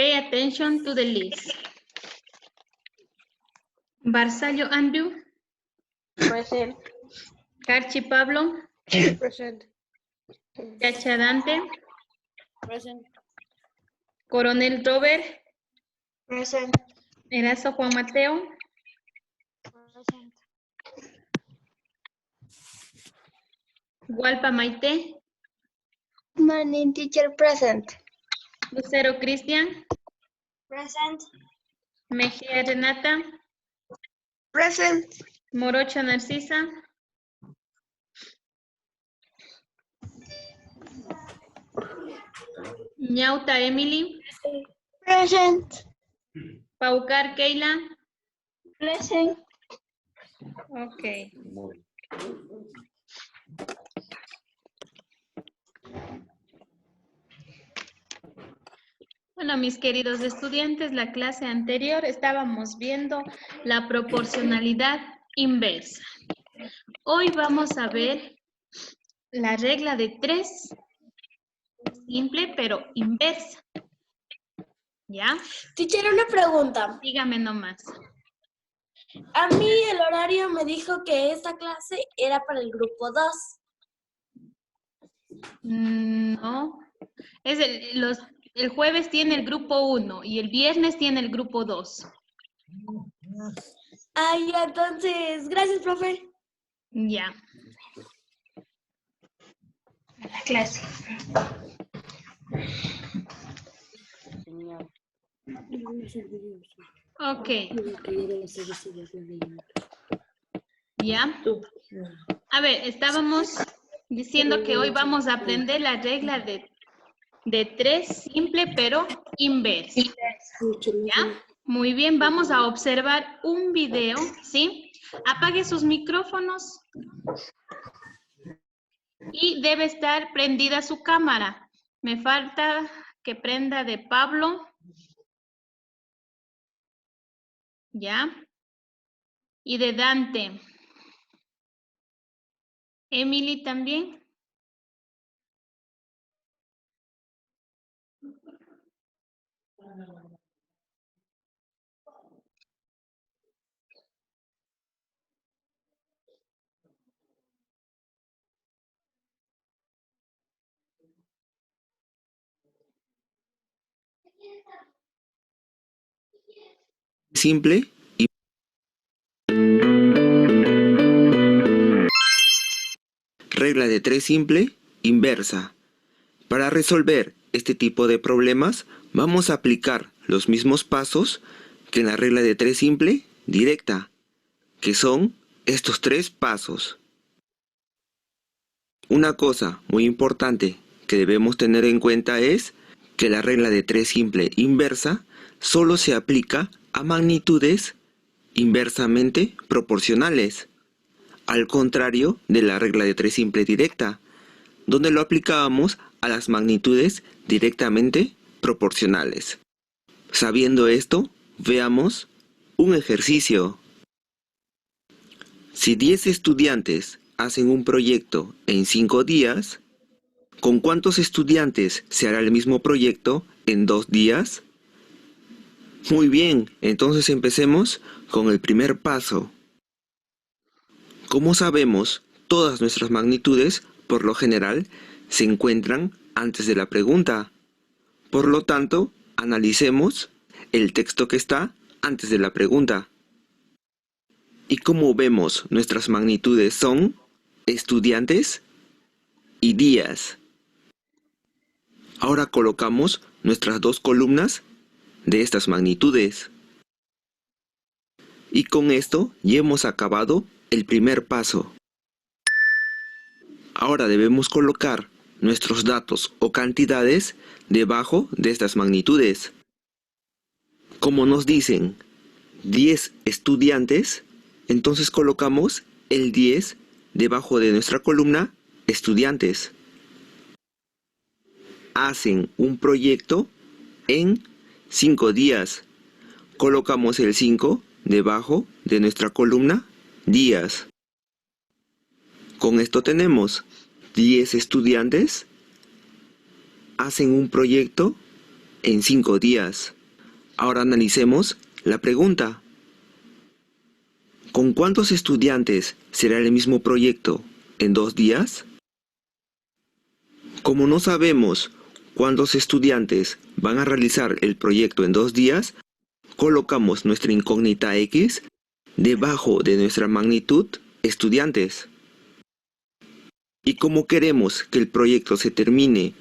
Pay attention to the list. Barzallo Andrew. Present. Carchi Pablo. Present. Chacha Dante. Present. Coronel Robert. Present. Erazo Juan Mateo. Present. Gualpa Maite. Morning, teacher. Present. Lucero Cristian. Present. Mejía Renata. Present. Morocha Narcisa. Ñauta Emily. Present. Paucar Keila. Present. Ok. Bueno, mis queridos estudiantes, la clase anterior estábamos viendo la proporcionalidad inversa. Hoy vamos a ver la regla de 3, simple pero inversa. ¿Ya? Teacher, una pregunta. Dígame nomás. A mí el horario me dijo que esta clase era para el grupo 2. No. Es el jueves tiene el grupo 1 y el viernes tiene el grupo 2. Ay, entonces, gracias, profe. Ya. La clase. Ok. ¿Ya? A ver, estábamos diciendo que hoy vamos a aprender la regla de 3 simple pero inversa. ¿Ya? Muy bien, vamos a observar un video, ¿sí? Apague sus micrófonos y debe estar prendida su cámara. Me falta que prenda de Pablo. ¿Ya? Y de Dante. Emily también. Simple y regla de 3 simple inversa. Para resolver este tipo de problemas vamos a aplicar los mismos pasos que en la regla de 3 simple directa, que son estos 3 pasos. Una cosa muy importante que debemos tener en cuenta es que la regla de 3 simple inversa solo se aplica a magnitudes inversamente proporcionales, al contrario de la regla de 3 simple directa, donde lo aplicábamos a las magnitudes directamente proporcionales. Sabiendo esto, veamos un ejercicio. Si 10 estudiantes hacen un proyecto en 5 días, ¿con cuántos estudiantes se hará el mismo proyecto en 2 días? Muy bien, entonces empecemos con el primer paso. Como sabemos, todas nuestras magnitudes, por lo general, se encuentran antes de la pregunta. Por lo tanto, analicemos el texto que está antes de la pregunta. Y como vemos, nuestras magnitudes son estudiantes y días. Ahora colocamos nuestras dos columnas de estas magnitudes. Y con esto ya hemos acabado el primer paso. Ahora debemos colocar nuestros datos o cantidades debajo de estas magnitudes. Como nos dicen 10 estudiantes, entonces colocamos el 10 debajo de nuestra columna estudiantes. Hacen un proyecto en 5 días. Colocamos el 5 debajo de nuestra columna días. Con esto tenemos 10 estudiantes hacen un proyecto en 5 días. Ahora analicemos la pregunta. ¿Con cuántos estudiantes será el mismo proyecto en 2 días? Como no sabemos cuántos estudiantes van a realizar el proyecto en 2 días, colocamos nuestra incógnita X debajo de nuestra magnitud estudiantes. Y como queremos que el proyecto se termine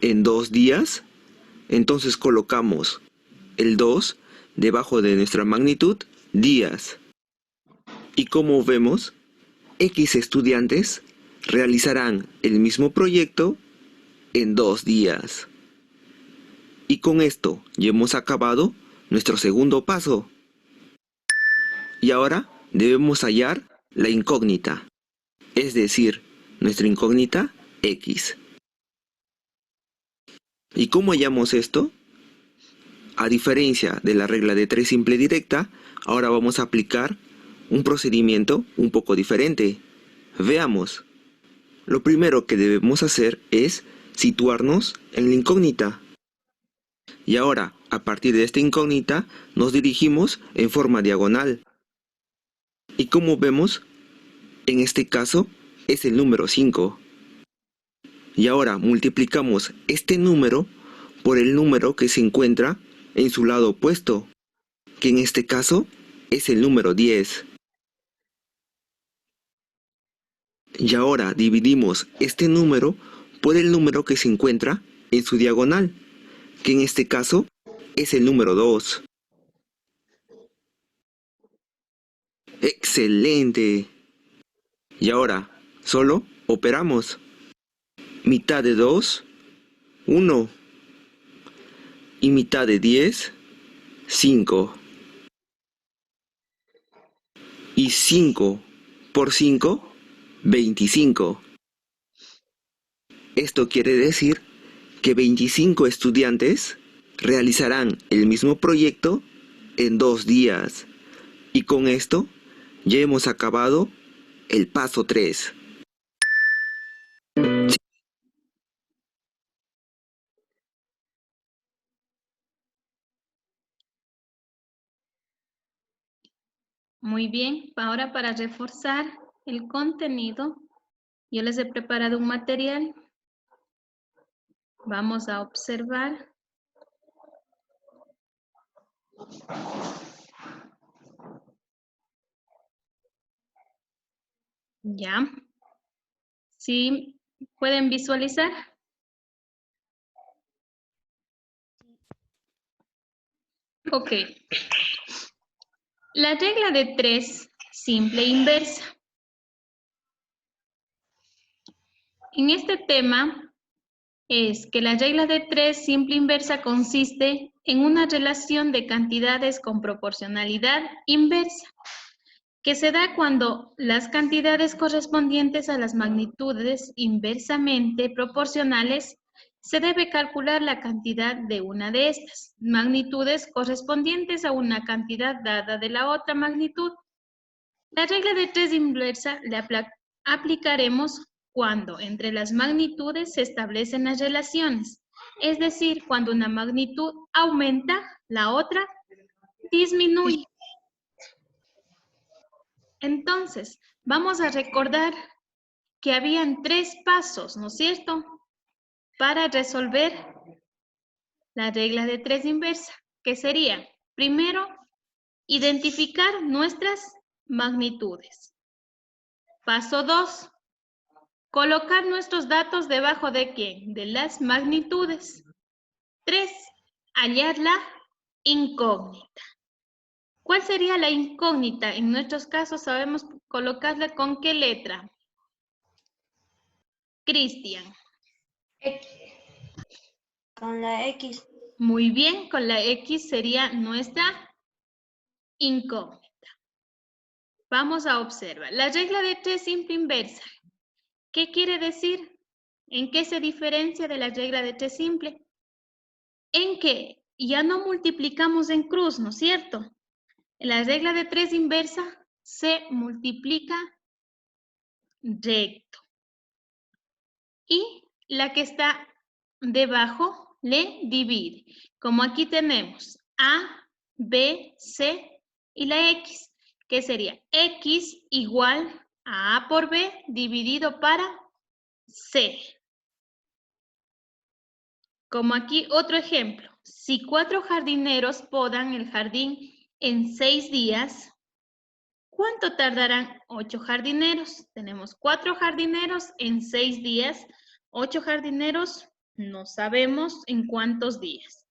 en 2 días, entonces colocamos el 2 debajo de nuestra magnitud días. Y como vemos, X estudiantes realizarán el mismo proyecto en 2 días. Y con esto ya hemos acabado nuestro segundo paso. Y ahora debemos hallar la incógnita, es decir, nuestra incógnita X. ¿Y cómo hallamos esto? A diferencia de la regla de 3 simple directa, ahora vamos a aplicar un procedimiento un poco diferente. Veamos. Lo primero que debemos hacer es situarnos en la incógnita. Y ahora, a partir de esta incógnita, nos dirigimos en forma diagonal. Y como vemos, en este caso es el número 5. Y ahora multiplicamos este número por el número que se encuentra en su lado opuesto, que en este caso es el número 10. Y ahora dividimos este número por el número que se encuentra en su diagonal, que en este caso es el número 2. ¡Excelente! Y ahora, solo operamos. Mitad de 2, 1. Y mitad de 10, 5. Y 5 por 5, 25. Esto quiere decir que 25 estudiantes realizarán el mismo proyecto en 2 días. Y con esto ya hemos acabado el paso 3. Muy bien, ahora para reforzar el contenido, yo les he preparado un material. Vamos a observar. Ya. ¿Sí pueden visualizar? Ok. La regla de 3, simple inversa. En este tema es que la regla de 3, simple inversa, consiste en una relación de cantidades con proporcionalidad inversa, que se da cuando las cantidades correspondientes a las magnitudes inversamente proporcionales se debe calcular la cantidad de una de estas magnitudes correspondientes a una cantidad dada de la otra magnitud. La regla de 3 inversa la aplicaremos cuando entre las magnitudes se establecen las relaciones, es decir, cuando una magnitud aumenta, la otra disminuye. Entonces, vamos a recordar que habían 3 pasos, ¿no es cierto?, para resolver la regla de 3 inversa, que sería, primero, identificar nuestras magnitudes. Paso 2, colocar nuestros datos debajo de ¿qué? De las magnitudes. 3, hallar la incógnita. ¿Cuál sería la incógnita? En nuestros casos sabemos colocarla con ¿qué letra? Cristian. X. Con la X. Muy bien, con la X sería nuestra incógnita. Vamos a observar. La regla de 3 simple inversa. ¿Qué quiere decir? ¿En qué se diferencia de la regla de 3 simple? En que ya no multiplicamos en cruz, ¿no es cierto? En la regla de 3 inversa se multiplica recto. Y la que está debajo le divide. Como aquí tenemos A, B, C y la X, que sería X igual a A por B dividido para C. Como aquí otro ejemplo, si 4 jardineros podan el jardín en 6 días, ¿cuánto tardarán 8 jardineros? Tenemos 4 jardineros en 6 días, 8 jardineros no sabemos en cuántos días.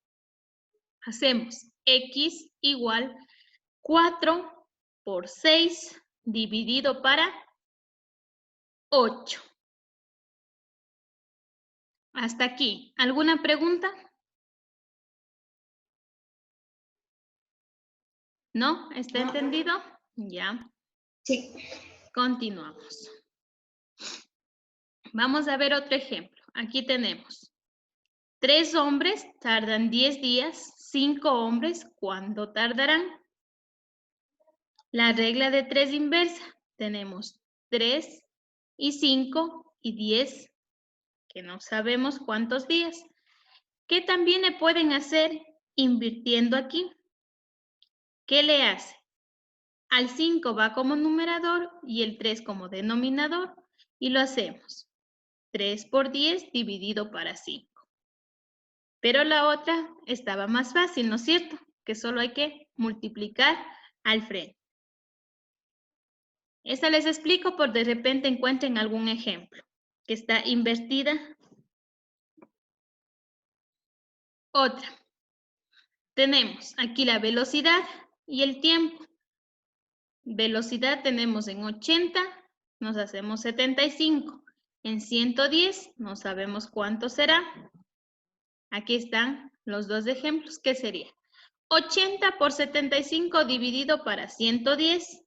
Hacemos X igual 4 por 6 dividido para 8. Hasta aquí. ¿Alguna pregunta? ¿No? ¿Está entendido? Ya. Sí. Continuamos. Vamos a ver otro ejemplo. Aquí tenemos 3 hombres tardan 10 días, 5 hombres, ¿cuánto tardarán? La regla de 3 inversa. Tenemos 3 y 5 y 10, que no sabemos cuántos días. ¿Qué también le pueden hacer invirtiendo aquí? ¿Qué le hace? Al 5 va como numerador y el 3 como denominador y lo hacemos. 3 por 10 dividido para 5. Pero la otra estaba más fácil, ¿no es cierto? Que solo hay que multiplicar al frente. Esta les explico por de repente encuentren algún ejemplo que está invertida. Otra. Tenemos aquí la velocidad y el tiempo. Velocidad tenemos en 80, nos hacemos 75. En 110 no sabemos cuánto será. Aquí están los dos ejemplos. ¿Qué sería? 80 por 75 dividido para 110.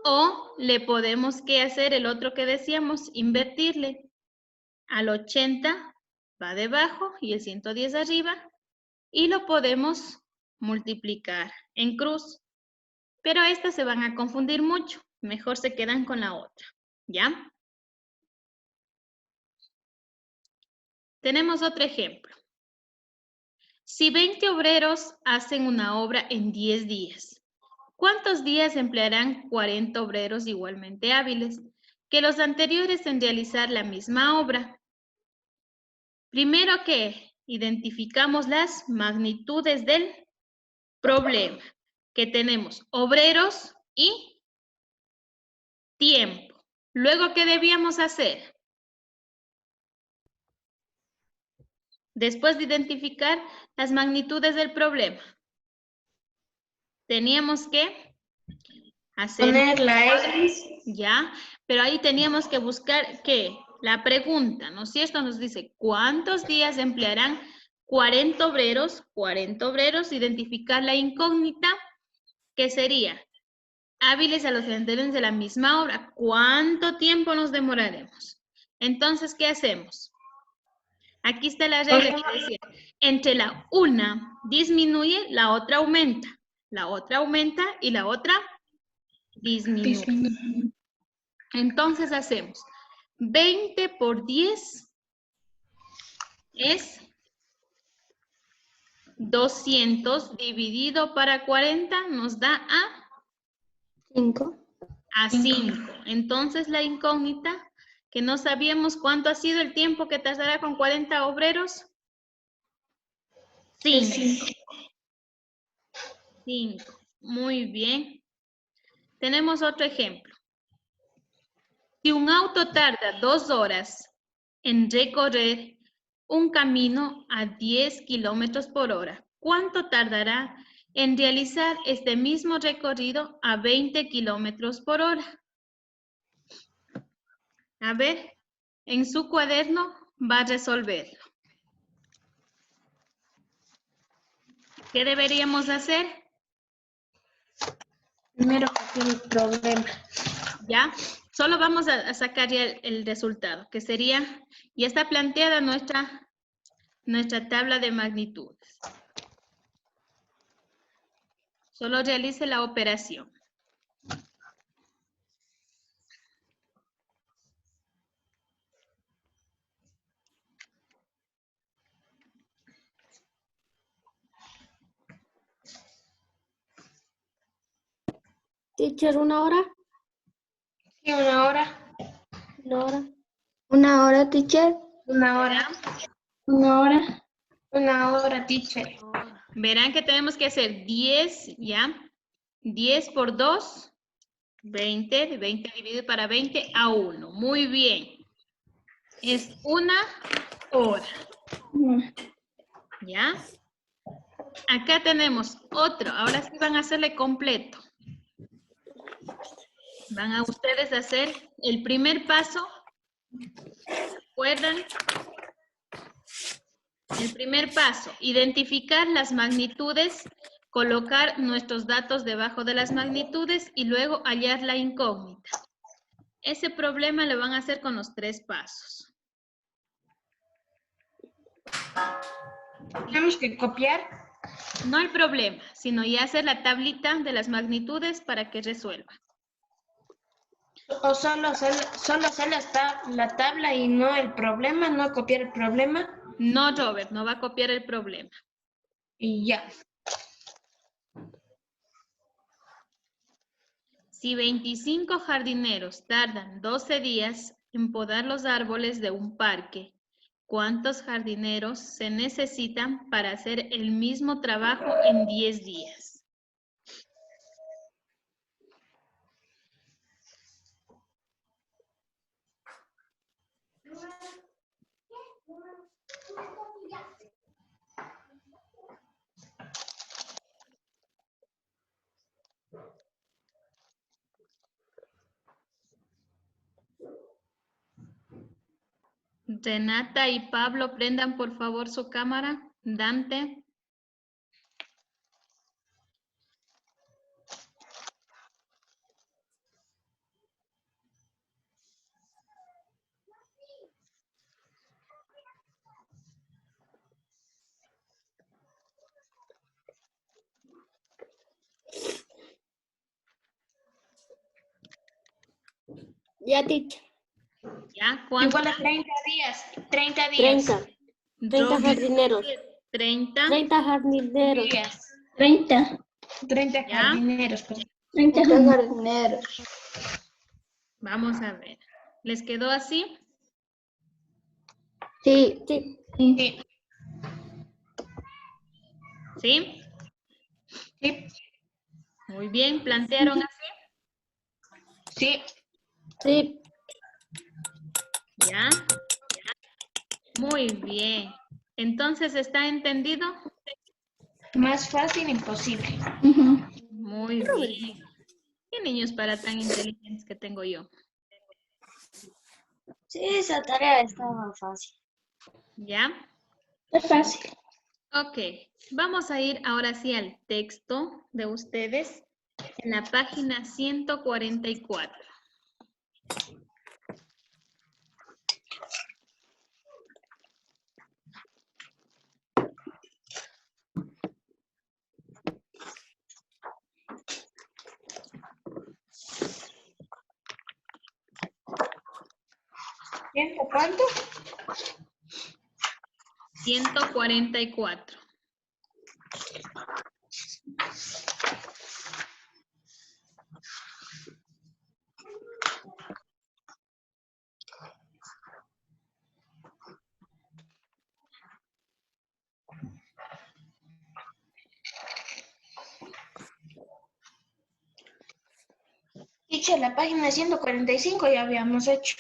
O le podemos ¿qué hacer? El otro que decíamos, invertirle. Al 80 va debajo y el 110 arriba. Y lo podemos multiplicar en cruz. Pero estas se van a confundir mucho. Mejor se quedan con la otra. ¿Ya? Tenemos otro ejemplo. Si 20 obreros hacen una obra en 10 días, ¿cuántos días emplearán 40 obreros igualmente hábiles que los anteriores en realizar la misma obra? Primero que identificamos las magnitudes del problema, que tenemos obreros y tiempo. Luego, ¿qué debíamos hacer? Después de identificar las magnitudes del problema, teníamos que hacer... Poner la X. Ya, pero ahí teníamos que buscar, ¿qué? La pregunta, ¿no es cierto? Nos dice, ¿cuántos días emplearán 40 obreros? 40 obreros, identificar la incógnita, que sería hábiles a los anteriores de la misma obra. ¿Cuánto tiempo nos demoraremos? Entonces, ¿qué hacemos? Aquí está la regla que decía, entre la una disminuye, la otra aumenta. La otra aumenta y la otra disminuye. Entonces hacemos 20 por 10 es 200 dividido para 40 nos da a 5. a 5. Entonces la incógnita, que no sabíamos cuánto ha sido el tiempo que tardará con 40 obreros. 5. 5. Muy bien. Tenemos otro ejemplo. Si un auto tarda 2 horas en recorrer un camino a 10 kilómetros por hora, ¿cuánto tardará en realizar este mismo recorrido a 20 kilómetros por hora? A ver, en su cuaderno va a resolverlo. ¿Qué deberíamos hacer? Primero copiar el problema. ¿Ya? Solo vamos a sacar ya el resultado, que sería, ya está planteada nuestra tabla de magnitudes. Solo realice la operación. Teacher, ¿una hora? Sí, una hora. ¿Una hora? Una hora, teacher. Una hora. Una hora. Una hora, teacher. Verán que tenemos que hacer 10, ¿ya? 10 por 2, 20. 20 dividido para 20 a 1. Muy bien. Es una hora. ¿Ya? Acá tenemos otro. Ahora sí van a hacerle completo. Van a ustedes hacer el primer paso. ¿Recuerdan? El primer paso, identificar las magnitudes, colocar nuestros datos debajo de las magnitudes y luego hallar la incógnita. Ese problema lo van a hacer con los 3 pasos. Tenemos que copiar. No hay problema, sino ya hacer la tablita de las magnitudes para que resuelva. O solo hacer la tabla y no el problema, no copiar el problema. No, Robert, no va a copiar el problema. Y ya. Si 25 jardineros tardan 12 días en podar los árboles de un parque, ¿cuántos jardineros se necesitan para hacer el mismo trabajo en 10 días? Renata y Pablo, prendan por favor su cámara. Dante. Ya, teacher. ¿Ya? ¿Cuántos? Igual a 30 días. 30 días. 30 jardineros. 30. 30 jardineros. Días. 30. 30 ¿Ya? jardineros. Pues. 30 jardineros. Vamos a ver. ¿Les quedó así? Sí. Sí. Sí. ¿Sí? Sí. Muy bien. ¿Plantearon así? Sí. Sí. ¿Ya? Muy bien. Entonces, ¿está entendido? Más fácil imposible. Muy bien. ¿Qué niños para tan inteligentes que tengo yo? Sí, esa tarea estaba fácil. ¿Ya? Es fácil. Ok. Vamos a ir ahora sí al texto de ustedes en la página 144. ¿Tiempo cuánto? 144. Teacher, la página 145 ya habíamos hecho.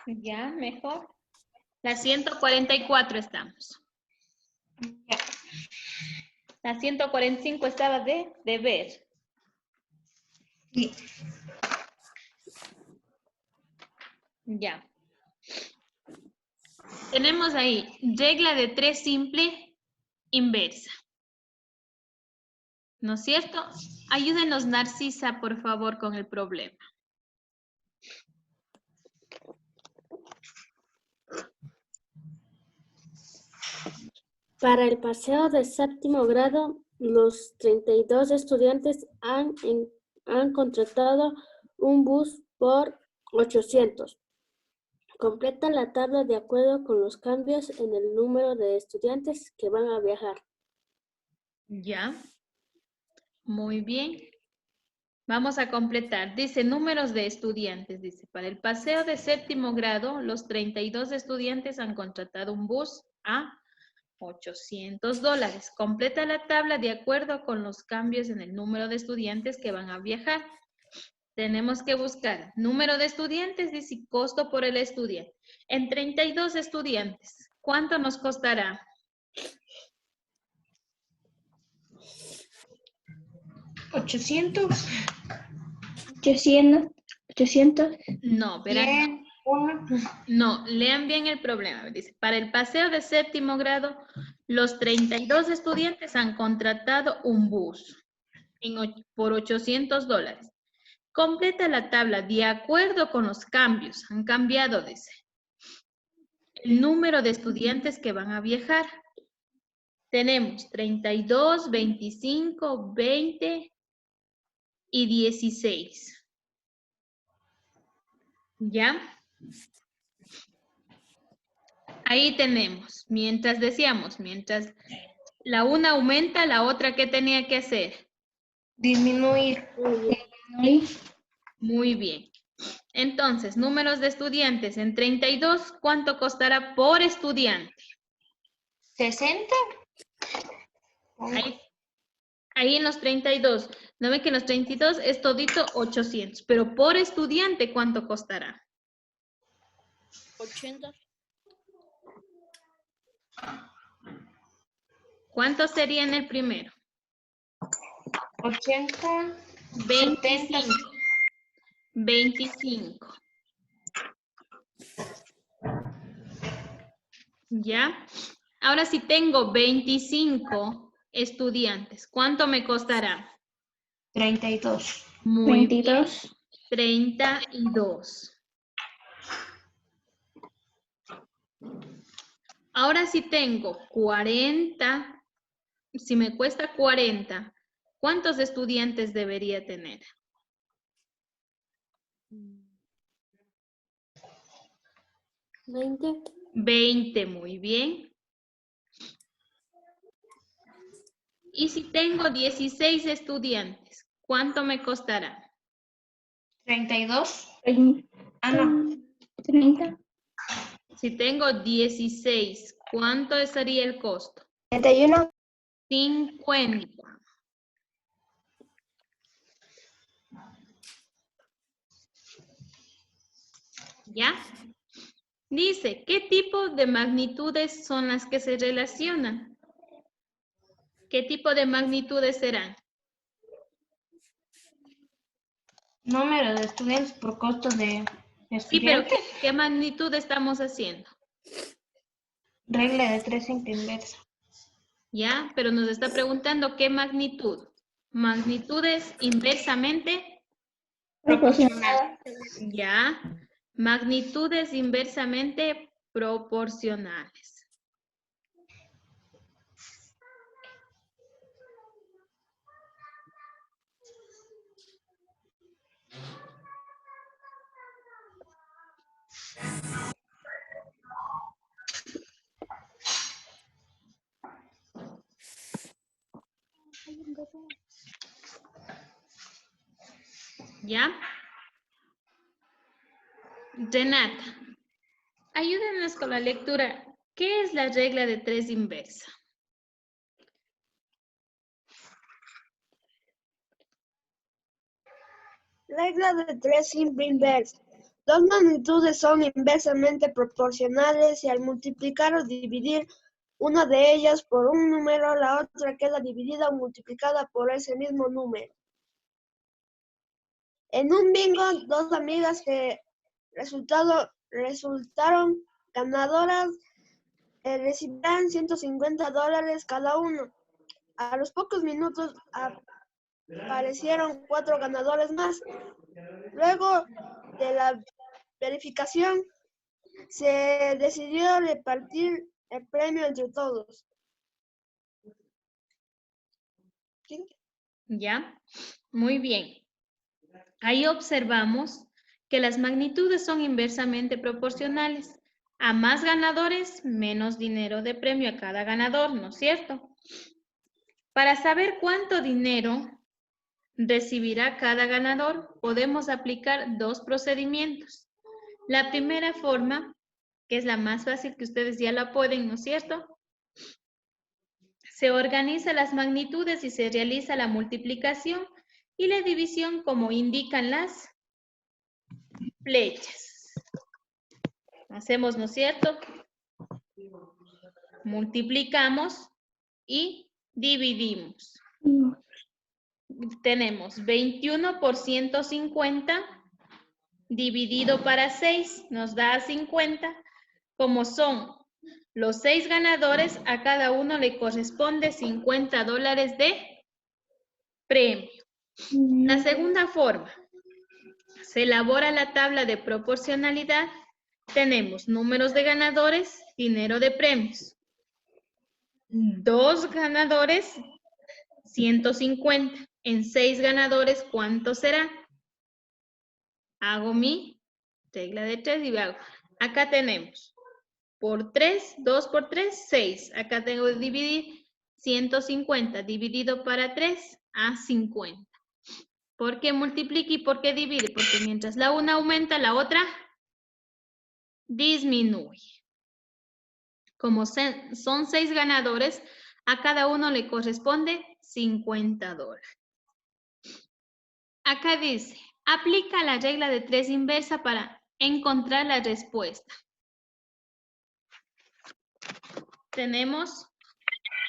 Ya, mejor. La 144 estamos. Ya. La 145 estaba de deber. Sí. Ya. Tenemos ahí regla de 3 simple inversa. ¿No es cierto? Ayúdenos, Narcisa, por favor, con el problema. Para el paseo de séptimo grado, los 32 estudiantes han contratado un bus por 800. Completa la tabla de acuerdo con los cambios en el número de estudiantes que van a viajar. Ya. Muy bien. Vamos a completar. Dice números de estudiantes. Dice, para el paseo de séptimo grado, los 32 estudiantes han contratado un bus a $800. Completa la tabla de acuerdo con los cambios en el número de estudiantes que van a viajar. Tenemos que buscar número de estudiantes, dice costo por el estudiante. En 32 estudiantes, ¿cuánto nos costará? 800. 800. No, verán. 100. 1. No, lean bien el problema. Dice, para el paseo de séptimo grado, los 32 estudiantes han contratado un bus por $800. Completa la tabla de acuerdo con los cambios. Han cambiado, dice, el número de estudiantes que van a viajar. Tenemos 32, 25, 20 y 16. ¿Ya? Ahí tenemos. Mientras decíamos, mientras la una aumenta, la otra, ¿qué tenía que hacer? Disminuir. Muy bien. Entonces, números de estudiantes en 32, ¿cuánto costará por estudiante? 60. Ahí en los 32. ¿No ven que en los 32 es todito 800? Pero por estudiante, ¿cuánto costará? 80. ¿Cuánto sería en el primero? 80. 25. 25. ¿Ya? Ahora si tengo 25 estudiantes, ¿cuánto me costará? 32. Muy 22. bien. 32. Ahora si tengo 40, si me cuesta 40, ¿cuántos estudiantes debería tener? 20. 20, muy bien. Y si tengo 16 estudiantes, ¿cuánto me costará? 32. 30. Ah, no. 30. Si tengo 16, ¿cuánto sería el costo? 31. 50. ¿Ya? Dice, ¿qué tipo de magnitudes son las que se relacionan? ¿Qué tipo de magnitudes serán? Número de estudiantes por costo de Sí, pero estudiantes. ¿qué magnitud estamos haciendo? Regla de 3 inversa. ¿Ya? Pero nos está preguntando ¿qué magnitud? Magnitudes inversamente. Proporcional. ¿Ya? Magnitudes inversamente proporcionales. ¿Ya? Renata, ayúdenos con la lectura. ¿Qué es la regla de 3 inversa? Regla de 3 simple inversa. Dos magnitudes son inversamente proporcionales y al multiplicar o dividir una de ellas por un número, la otra queda dividida o multiplicada por ese mismo número. En un bingo, dos amigas que resultaron ganadoras recibirán $150 cada uno. A los pocos minutos aparecieron 4 ganadores más. Luego de la verificación, se decidió repartir el premio entre todos. ¿Ya? Muy bien. Ahí observamos que las magnitudes son inversamente proporcionales. A más ganadores, menos dinero de premio a cada ganador, ¿no es cierto? Para saber cuánto dinero recibirá cada ganador, podemos aplicar dos procedimientos. La primera forma, que es la más fácil que ustedes ya la pueden, ¿no es cierto? Se organiza las magnitudes y se realiza la multiplicación y la división como indican las flechas. Hacemos, ¿no es cierto? Multiplicamos y dividimos. Tenemos 21 por 150 dividido para 6 nos da 50. Como son los 6 ganadores, a cada uno le corresponde $50 de premio. La segunda forma, se elabora la tabla de proporcionalidad. Tenemos números de ganadores, dinero de premios. 2 ganadores, 150. En 6 ganadores, ¿cuánto será? Hago mi regla de 3 y hago. Acá tenemos por 3, 2 por 3, 6. Acá tengo que dividir 150 dividido para 3 a 50. ¿Por qué multiplica y por qué divide? Porque mientras la una aumenta, la otra disminuye. Como son 6 ganadores, a cada uno le corresponde $50. Acá dice, aplica la regla de 3 inversa para encontrar la respuesta. Tenemos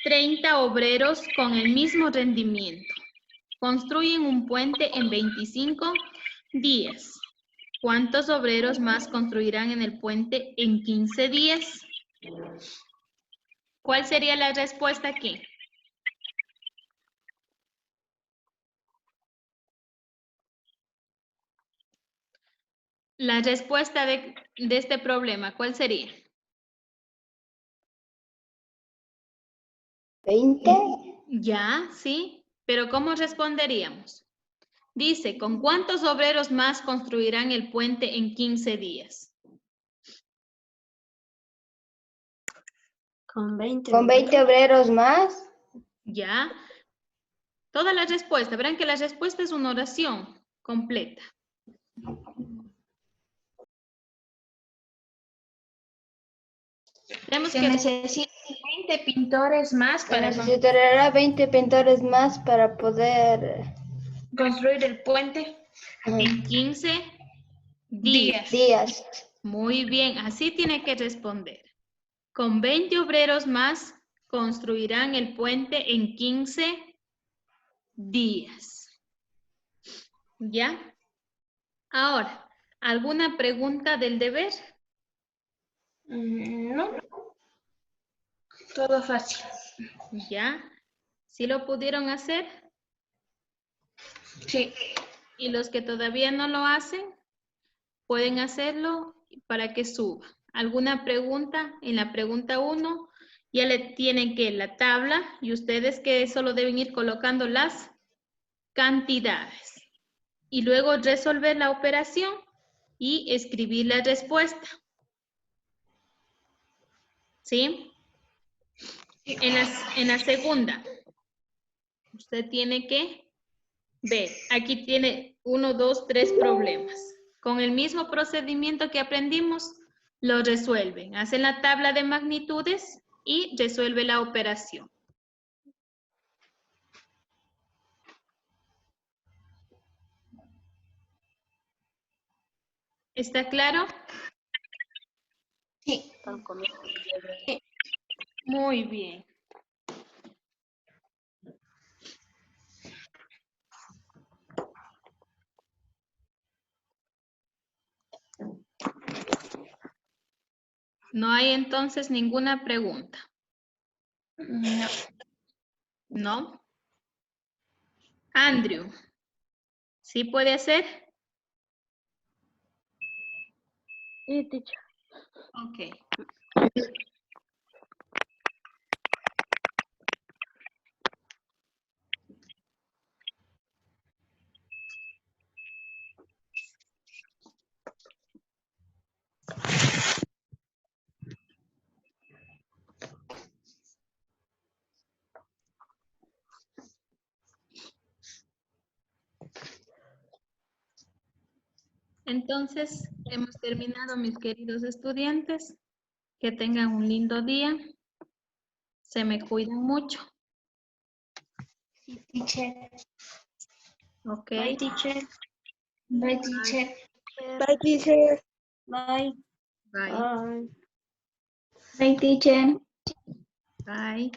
30 obreros con el mismo rendimiento. Construyen un puente en 25 días. ¿Cuántos obreros más construirán en el puente en 15 días? ¿Cuál sería la respuesta aquí? La respuesta de este problema, ¿cuál sería? 20. Ya, sí, pero ¿cómo responderíamos? Dice, ¿con cuántos obreros más construirán el puente en 15 días? Con 20. Con 20 obreros más. Ya. Toda la respuesta, verán que la respuesta es una oración completa. Tenemos Se que... necesitan 20 pintores más Se para necesitará 20 pintores más para poder construir el puente. En 15 días. días. Muy bien, así tiene que responder. Con 20 obreros más construirán el puente en 15 días. ¿Ya? Ahora, ¿alguna pregunta del deber? No, todo fácil. ¿Ya? ¿Sí lo pudieron hacer? Sí. Y los que todavía no lo hacen, pueden hacerlo para que suba. ¿Alguna pregunta? En la pregunta 1 ya le tienen que la tabla y ustedes que solo deben ir colocando las cantidades. Y luego resolver la operación y escribir la respuesta. ¿Sí? En la segunda, usted tiene que ver, aquí tiene 1, 2, 3 problemas. Con el mismo procedimiento que aprendimos, lo resuelven. Hacen la tabla de magnitudes y resuelve la operación. ¿Está claro? Sí. Muy bien. No hay entonces ninguna pregunta. No. ¿No? Andrew, ¿sí puede hacer? Sí, teacher. Ok. Entonces, hemos terminado, mis queridos estudiantes. Que tengan un lindo día. Se me cuidan mucho. Sí, teacher. Ok. Bye, teacher. Bye, teacher. Bye, teacher. Bye. Bye. Bye. Bye, teacher. Bye.